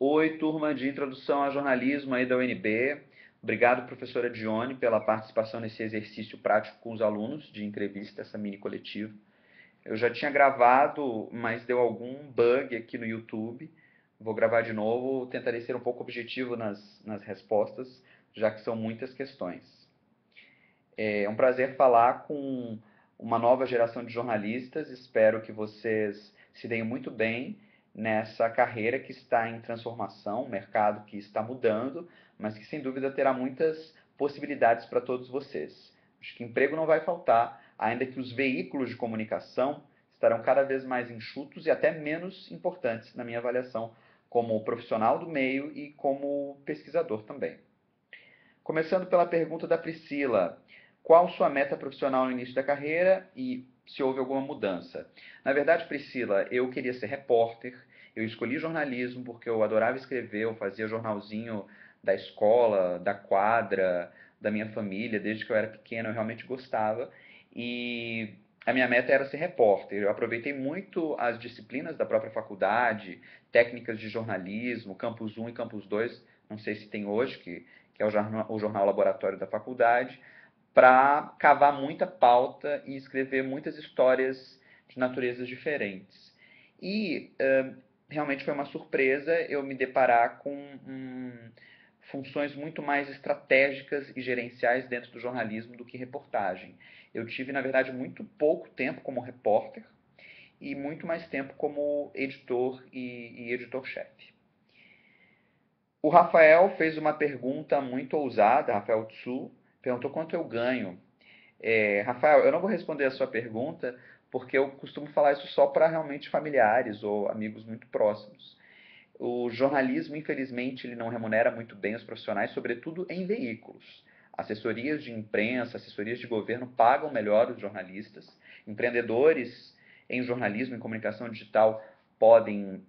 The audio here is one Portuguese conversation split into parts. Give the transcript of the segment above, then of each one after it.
Oi, turma de Introdução ao Jornalismo aí da UNB. Obrigado, professora Dione, pela participação nesse exercício prático com os alunos de entrevista, essa mini coletiva. Eu já tinha gravado, mas deu algum bug aqui no YouTube. Vou gravar de novo, tentarei ser um pouco objetivo nas respostas, já que são muitas questões. É um prazer falar com uma nova geração de jornalistas. Espero que vocês se deem muito bem nessa carreira que está em transformação, um mercado que está mudando, mas que sem dúvida terá muitas possibilidades para todos vocês. Acho que emprego não vai faltar, ainda que os veículos de comunicação estarão cada vez mais enxutos e até menos importantes na minha avaliação como profissional do meio e como pesquisador também. Começando pela pergunta da Priscila: qual sua meta profissional no início da carreira e se houve alguma mudança? Na verdade, Priscila, eu queria ser repórter, eu escolhi jornalismo porque eu adorava escrever, eu fazia jornalzinho da escola, da quadra, da minha família, desde que eu era pequeno, eu realmente gostava. E a minha meta era ser repórter. Eu aproveitei muito as disciplinas da própria faculdade, técnicas de jornalismo, Campus 1 e Campus 2, não sei se tem hoje, que é o jornal laboratório da faculdade, para cavar muita pauta e escrever muitas histórias de naturezas diferentes. E realmente foi uma surpresa eu me deparar com funções muito mais estratégicas e gerenciais dentro do jornalismo do que reportagem. Eu tive, na verdade, muito pouco tempo como repórter e muito mais tempo como editor e editor-chefe. O Rafael fez uma pergunta muito ousada, Rafael Tsu, perguntou quanto eu ganho. Rafael, eu não vou responder a sua pergunta, porque eu costumo falar isso só para realmente familiares ou amigos muito próximos. O jornalismo, infelizmente, ele não remunera muito bem os profissionais, sobretudo em veículos. Assessorias de imprensa, assessorias de governo pagam melhor os jornalistas. Empreendedores em jornalismo e comunicação digital podem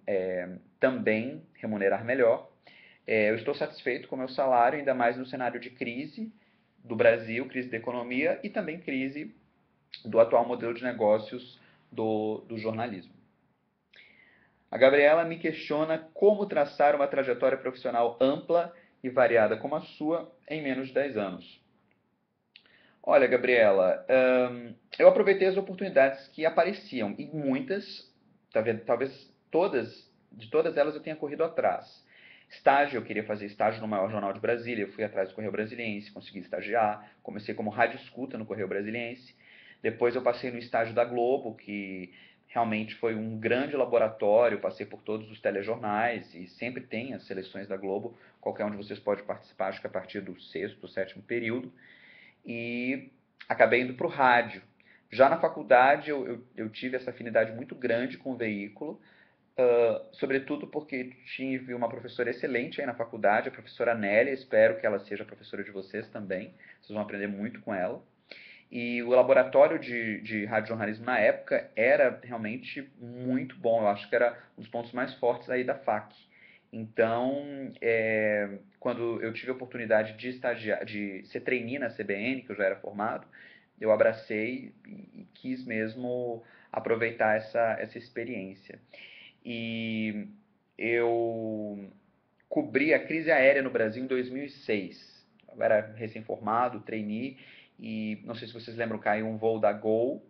também remunerar melhor. Eu estou satisfeito com o meu salário, ainda mais no cenário de crise do Brasil, crise da economia e também crise do atual modelo de negócios do jornalismo. A Gabriela me questiona como traçar uma trajetória profissional ampla e variada como a sua em menos de 10 anos. Olha, Gabriela, eu aproveitei as oportunidades que apareciam e muitas, talvez todas, de todas elas eu tenha corrido atrás. Estágio, eu queria fazer estágio no maior jornal de Brasília, eu fui atrás do Correio Brasiliense, consegui estagiar, comecei como rádio escuta no Correio Brasiliense. Depois eu passei no estágio da Globo, que realmente foi um grande laboratório, passei por todos os telejornais e sempre tem as seleções da Globo, qualquer um de vocês pode participar, acho que a partir do sexto, sétimo período. E acabei indo para o rádio. Já na faculdade eu tive essa afinidade muito grande com o veículo, sobretudo porque tive uma professora excelente aí na faculdade, a professora Nélia, espero que ela seja professora de vocês também, vocês vão aprender muito com ela. E o laboratório de radiojornalismo na época era realmente muito bom, eu acho que era um dos pontos mais fortes aí da FAC. Então, quando eu tive a oportunidade de estagiar, de ser trainee na CBN, que eu já era formado, eu abracei e quis mesmo aproveitar essa experiência. E eu cobri a crise aérea no Brasil em 2006. Eu era recém-formado, trainee, e não sei se vocês lembram, caiu um voo da Gol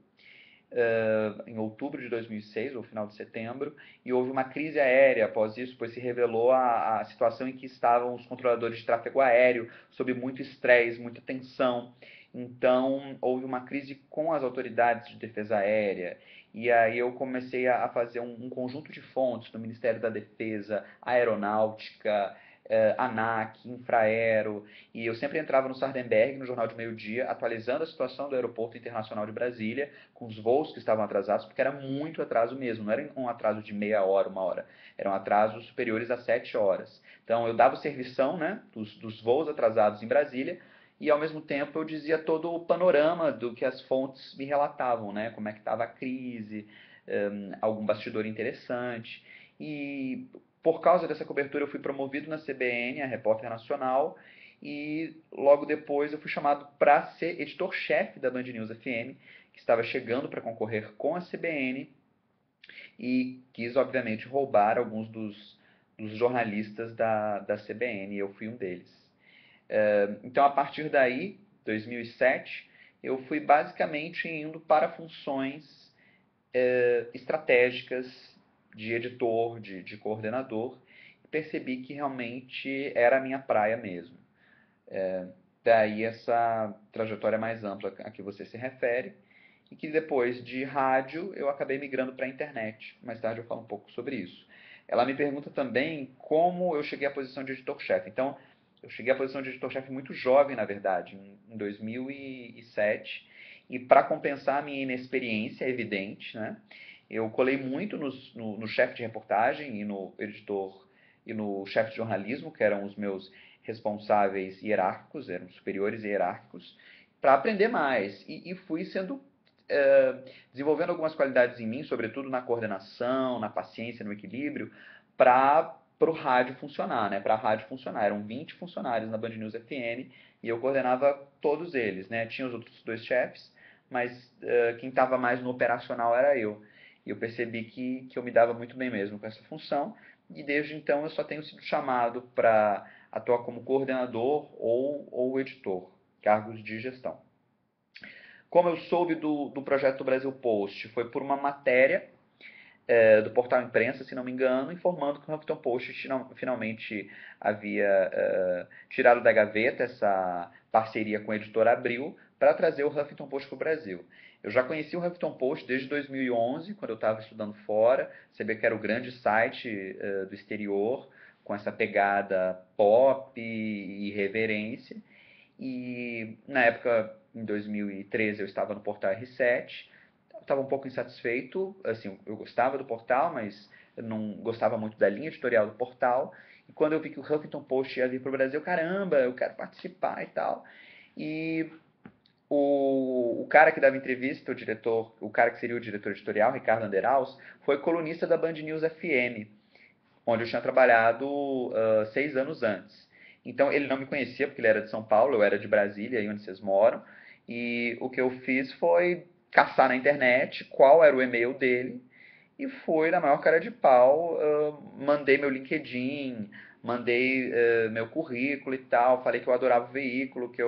em outubro de 2006, ou final de setembro, e houve uma crise aérea após isso, pois se revelou a situação em que estavam os controladores de tráfego aéreo, sob muito estresse, muita tensão. Então, houve uma crise com as autoridades de defesa aérea, e aí eu comecei a fazer um conjunto de fontes no Ministério da Defesa, Aeronáutica, ANAC, Infraero, e eu sempre entrava no Sardenberg, no Jornal de Meio-Dia, atualizando a situação do Aeroporto Internacional de Brasília, com os voos que estavam atrasados, porque era muito atraso mesmo, não era um atraso de meia hora, uma hora, eram atrasos superiores a 7 horas. Então eu dava o servição, né, dos voos atrasados em Brasília, e ao mesmo tempo eu dizia todo o panorama do que as fontes me relatavam, né, como é que estava a crise, algum bastidor interessante. E por causa dessa cobertura eu fui promovido na CBN, a repórter nacional, e logo depois eu fui chamado para ser editor-chefe da Band News FM, que estava chegando para concorrer com a CBN e quis, obviamente, roubar alguns dos jornalistas da CBN, e eu fui um deles. Então, a partir daí, 2007, eu fui basicamente indo para funções estratégicas de editor, de coordenador, e percebi que realmente era a minha praia mesmo. Daí essa trajetória mais ampla a que você se refere, e que depois de rádio eu acabei migrando para a internet. Mais tarde eu falo um pouco sobre isso. Ela me pergunta também como eu cheguei à posição de editor-chefe. Então, eu cheguei à posição de editor-chefe muito jovem, na verdade, em 2007, e para compensar a minha inexperiência, é evidente, né, eu colei muito no chefe de reportagem e no editor e no chefe de jornalismo, que eram os meus responsáveis hierárquicos, eram superiores hierárquicos, para aprender mais. E fui sendo desenvolvendo algumas qualidades em mim, sobretudo na coordenação, na paciência, no equilíbrio, para o rádio funcionar, né? Para a rádio funcionar. Eram 20 funcionários na Band News FM e eu coordenava todos eles, né? Tinha os outros dois chefes, mas quem estava mais no operacional era eu. E eu percebi que eu me dava muito bem mesmo com essa função, e desde então eu só tenho sido chamado para atuar como coordenador ou editor, cargos de gestão. Como eu soube do projeto Brasil Post? Foi por uma matéria do portal Imprensa, se não me engano, informando que o Huffington Post finalmente havia tirado da gaveta essa parceria com a editora Abril para trazer o Huffington Post para o Brasil. Eu já conheci o Huffington Post desde 2011, quando eu estava estudando fora, sabia que era o grande site do exterior, com essa pegada pop e irreverência. E na época, em 2013, eu estava no portal R7, estava um pouco insatisfeito, assim, eu gostava do portal, mas eu não gostava muito da linha editorial do portal. E quando eu vi que o Huffington Post ia vir para o Brasil, caramba, eu quero participar e tal. E o cara que dava entrevista, o cara que seria o diretor editorial, Ricardo Anderaus, foi colunista da Band News FM, onde eu tinha trabalhado 6 anos antes. Então ele não me conhecia porque ele era de São Paulo, eu era de Brasília, aí onde vocês moram. E o que eu fiz foi caçar na internet qual era o e-mail dele e fui na maior cara de pau, mandei meu LinkedIn, mandei meu currículo e tal, falei que eu adorava o veículo, que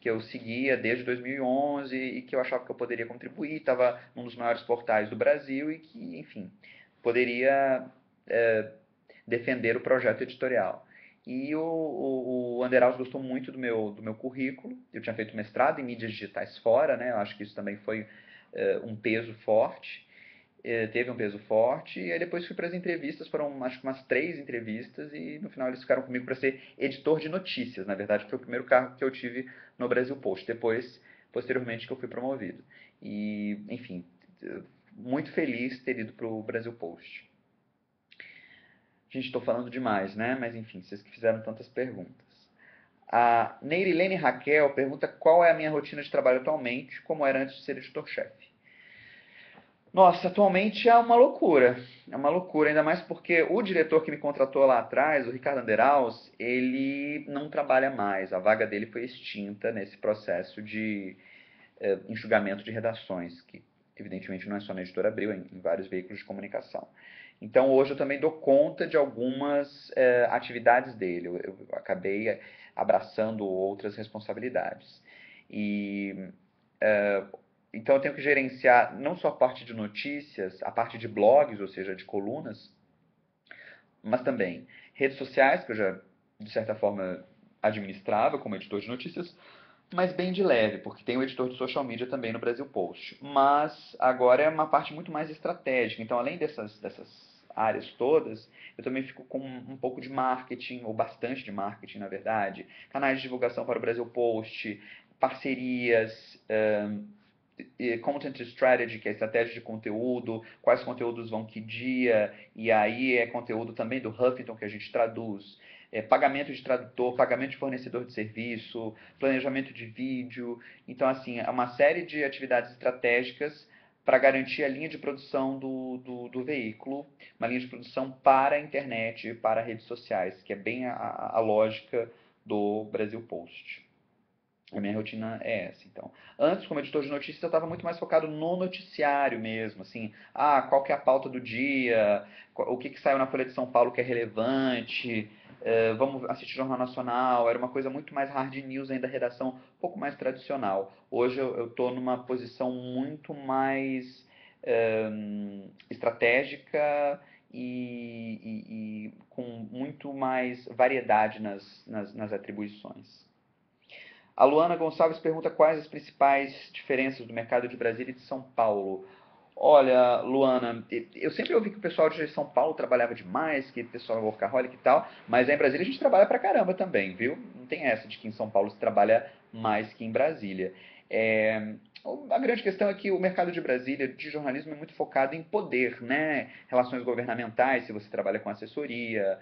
eu seguia desde 2011 e que eu achava que eu poderia contribuir, estava num dos maiores portais do Brasil e que, enfim, poderia defender o projeto editorial. E o Anderaus gostou muito do meu currículo. Eu tinha feito mestrado em mídias digitais fora, né? Eu acho que isso também foi um peso forte. Teve um peso forte. E aí depois fui para as entrevistas, foram acho que umas 3 entrevistas, e no final eles ficaram comigo para ser editor de notícias. Na verdade, foi o primeiro cargo que eu tive no Brasil Post. Depois, posteriormente, que eu fui promovido. E, enfim, muito feliz ter ido para o Brasil Post. Gente, estou falando demais, né? Mas enfim, vocês que fizeram tantas perguntas. A Neirilene Raquel pergunta qual é a minha rotina de trabalho atualmente, como era antes de ser editor-chefe. Nossa, atualmente é uma loucura. É uma loucura, ainda mais porque o diretor que me contratou lá atrás, o Ricardo Anderaus, ele não trabalha mais. A vaga dele foi extinta nesse processo de enxugamento de redações, que evidentemente não é só na Editora Abril, é em vários veículos de comunicação. Então hoje eu também dou conta de algumas atividades dele, eu acabei abraçando outras responsabilidades. E então eu tenho que gerenciar não só a parte de notícias, a parte de blogs, ou seja, de colunas, mas também redes sociais, que eu já, de certa forma, administrava como editor de notícias, mas bem de leve, porque tem o editor de social media também no Brasil Post. Mas agora é uma parte muito mais estratégica. Então, além dessas áreas todas, eu também fico com um pouco de marketing, ou bastante de marketing, na verdade. Canais de divulgação para o Brasil Post, parcerias, content strategy, que é estratégia de conteúdo, quais conteúdos vão que dia, e aí é conteúdo também do Huffington que a gente traduz, pagamento de tradutor, pagamento de fornecedor de serviço, planejamento de vídeo. Então, assim, é uma série de atividades estratégicas para garantir a linha de produção do veículo, uma linha de produção para a internet e para redes sociais, que é bem a lógica do Brasil Post. A minha rotina é essa, então. Antes, como editor de notícias, eu estava muito mais focado no noticiário mesmo, assim, qual que é a pauta do dia, o que saiu na Folha de São Paulo que é relevante, vamos assistir Jornal Nacional, era uma coisa muito mais hard news ainda, redação um pouco mais tradicional. Hoje eu estou numa posição muito mais estratégica e com muito mais variedade nas atribuições. A Luana Gonçalves pergunta quais as principais diferenças do mercado de Brasília e de São Paulo. Olha, Luana, eu sempre ouvi que o pessoal de São Paulo trabalhava demais, que o pessoal é workaholic e tal, mas aí em Brasília a gente trabalha pra caramba também, viu? Não tem essa de que em São Paulo se trabalha mais que em Brasília. É, a grande questão é que o mercado de Brasília de jornalismo é muito focado em poder, né? Relações governamentais, se você trabalha com assessoria,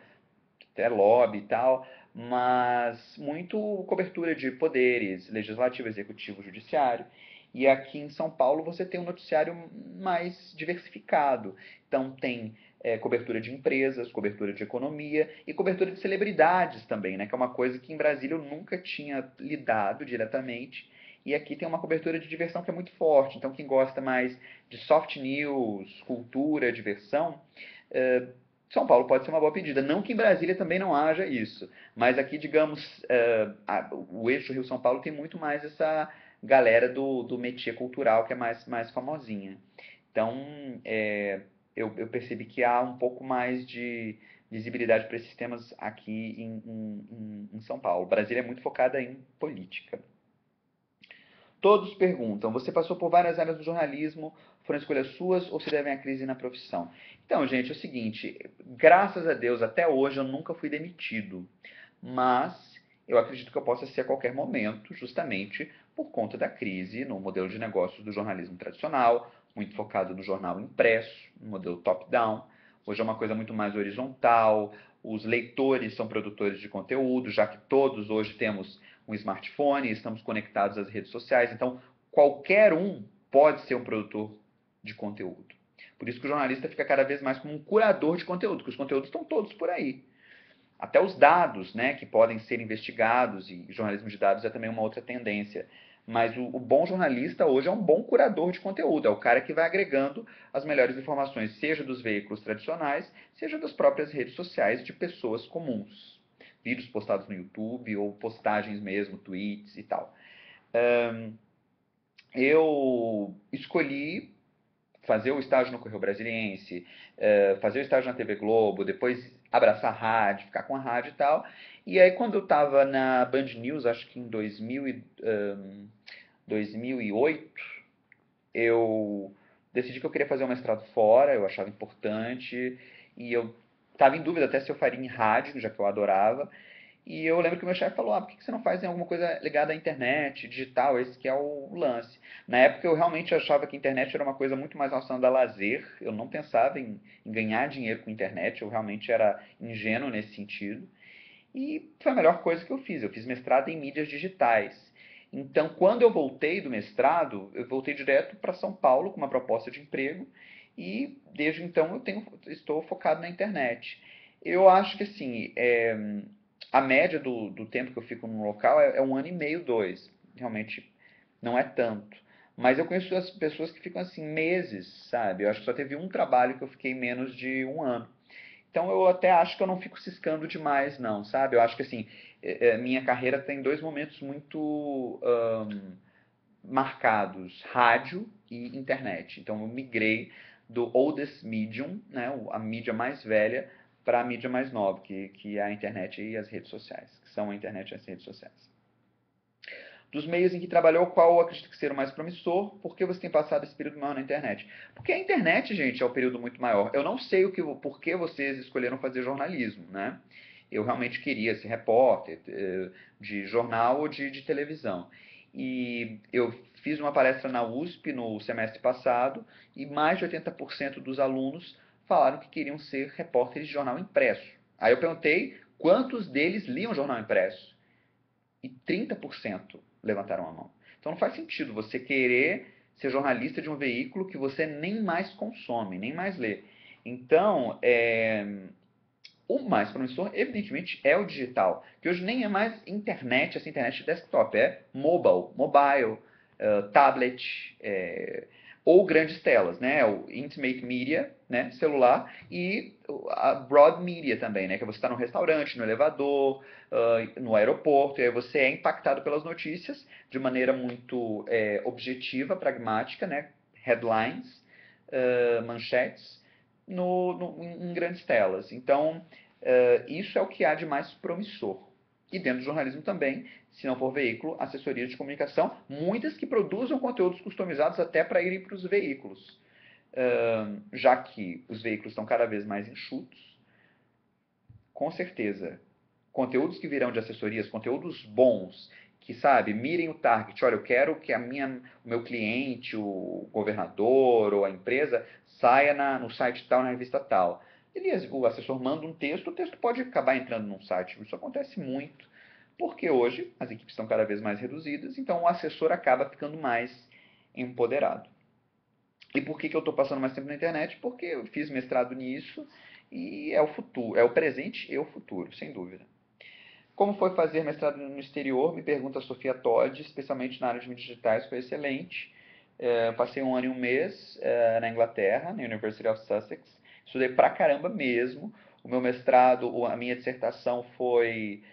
até lobby e tal, mas muito cobertura de poderes, legislativo, executivo, judiciário. E aqui em São Paulo você tem um noticiário mais diversificado. Então tem cobertura de empresas, cobertura de economia e cobertura de celebridades também, né? Que é uma coisa que em Brasília eu nunca tinha lidado diretamente. E aqui tem uma cobertura de diversão que é muito forte. Então quem gosta mais de soft news, cultura, diversão, são Paulo pode ser uma boa pedida. Não que em Brasília também não haja isso, mas aqui, digamos, o eixo Rio-São Paulo tem muito mais essa galera do métier cultural que é mais famosinha. Então, eu percebi que há um pouco mais de visibilidade para esses temas aqui em São Paulo. Brasília é muito focada em política. Todos perguntam: você passou por várias áreas do jornalismo, foram escolhas suas ou se devem à crise na profissão? Então, gente, é o seguinte: graças a Deus, até hoje eu nunca fui demitido, mas eu acredito que eu possa ser a qualquer momento, justamente por conta da crise no modelo de negócios do jornalismo tradicional, muito focado no jornal impresso, no modelo top-down. Hoje é uma coisa muito mais horizontal, os leitores são produtores de conteúdo, já que todos hoje temos um smartphone, estamos conectados às redes sociais, então qualquer um pode ser um produtor de conteúdo. Por isso que o jornalista fica cada vez mais como um curador de conteúdo, porque os conteúdos estão todos por aí. Até os dados, né, que podem ser investigados, e jornalismo de dados é também uma outra tendência. Mas o bom jornalista hoje é um bom curador de conteúdo, é o cara que vai agregando as melhores informações, seja dos veículos tradicionais, seja das próprias redes sociais de pessoas comuns. Vídeos postados no YouTube ou postagens mesmo, tweets e tal. Eu escolhi fazer o estágio no Correio Brasiliense, fazer o estágio na TV Globo, depois abraçar a rádio, ficar com a rádio e tal. E aí quando eu estava na Band News, acho que em 2008, eu decidi que eu queria fazer um mestrado fora, eu achava importante, e eu estava em dúvida até se eu faria em rádio, já que eu adorava. E eu lembro que o meu chefe falou: por que você não faz em alguma coisa ligada à internet, digital? Esse que é o lance. Na época eu realmente achava que a internet era uma coisa muito mais relacionada a lazer. Eu não pensava em ganhar dinheiro com a internet. Eu realmente era ingênuo nesse sentido. E foi a melhor coisa que eu fiz. Eu fiz mestrado em mídias digitais. Então, quando eu voltei do mestrado, eu voltei direto para São Paulo com uma proposta de emprego. E desde então estou focado na internet. Eu acho que assim, a média do tempo que eu fico no local é 1 ano e meio, 2. Realmente não é tanto. Mas eu conheço as pessoas que ficam assim meses, sabe? Eu acho que só teve um trabalho que eu fiquei menos de 1 ano. Então eu até acho que eu não fico ciscando demais, não, sabe? Eu acho que assim, minha carreira tem dois momentos muito marcados: rádio e internet. Então eu migrei do oldest medium, né, a mídia mais velha, para a mídia mais nova, que é a internet e as redes sociais, que são a internet e as redes sociais. Dos meios em que trabalhou, qual acredita que seja o mais promissor? Por que você tem passado esse período maior na internet? Porque a internet, gente, é o período muito maior. Eu não sei por que vocês escolheram fazer jornalismo, né? Eu realmente queria ser repórter de jornal ou de televisão. E eu fiz uma palestra na USP no semestre passado e mais de 80% dos alunos falaram que queriam ser repórteres de jornal impresso. Aí eu perguntei quantos deles liam jornal impresso e 30% levantaram a mão. Então não faz sentido você querer ser jornalista de um veículo que você nem mais consome, nem mais lê. Então, mais promissor, evidentemente, é o digital, que hoje nem é mais internet, essa internet de desktop, é mobile, tablet, ou grandes telas, né? O Intimate Media, né? Celular, e a Broad Media também, né? Que você está no restaurante, no elevador, no aeroporto, e aí você é impactado pelas notícias de maneira muito objetiva, pragmática, né? Headlines, manchetes, em grandes telas. Então, isso é o que há de mais promissor. E dentro do jornalismo também, se não for veículo, assessorias de comunicação, muitas que produzam conteúdos customizados até para irem para os veículos. Já que os veículos estão cada vez mais enxutos, com certeza, conteúdos que virão de assessorias, conteúdos bons, que, sabe, mirem o target. Olha, eu quero que o meu cliente, o governador ou a empresa saia no site tal, na revista tal. Beleza, o assessor manda um texto, o texto pode acabar entrando num site. Isso acontece muito, porque hoje as equipes estão cada vez mais reduzidas, então o assessor acaba ficando mais empoderado. E por que eu estou passando mais tempo na internet? Porque eu fiz mestrado nisso e é o futuro, é o presente e o futuro, sem dúvida. Como foi fazer mestrado no exterior? Me pergunta a Sofia Todd, especialmente na área de mídias digitais, foi excelente. Passei 1 ano e 1 mês na Inglaterra, na University of Sussex. Estudei pra caramba mesmo. O meu mestrado, a minha dissertação foi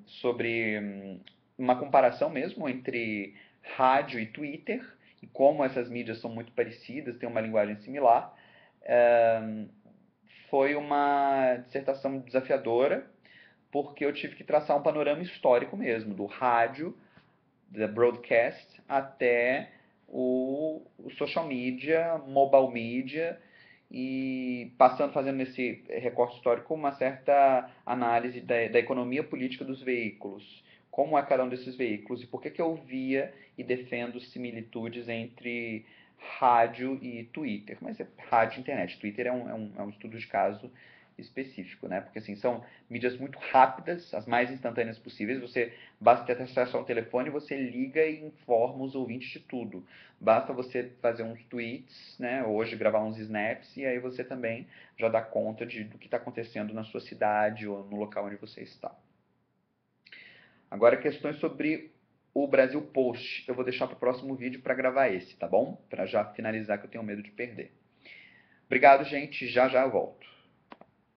sobre uma comparação mesmo entre rádio e Twitter, e como essas mídias são muito parecidas, têm uma linguagem similar. Foi uma dissertação desafiadora, porque eu tive que traçar um panorama histórico mesmo, do rádio, da broadcast, até o social media, mobile media, e fazendo nesse recorte histórico uma certa análise da economia política dos veículos. Como é cada um desses veículos e por que eu via e defendo similitudes entre rádio e Twitter. Mas é rádio e internet. Twitter é um estudo de caso específico, né? Porque assim, são mídias muito rápidas, as mais instantâneas possíveis. Você basta ter acesso a um telefone, você liga e informa os ouvintes de tudo. Basta você fazer uns tweets, né? Hoje gravar uns snaps e aí você também já dá conta do que está acontecendo na sua cidade ou no local onde você está. Agora questões sobre o Brasil Post. Eu vou deixar para o próximo vídeo para gravar esse, tá bom? Para já finalizar, que eu tenho medo de perder. Obrigado, gente. Já eu volto.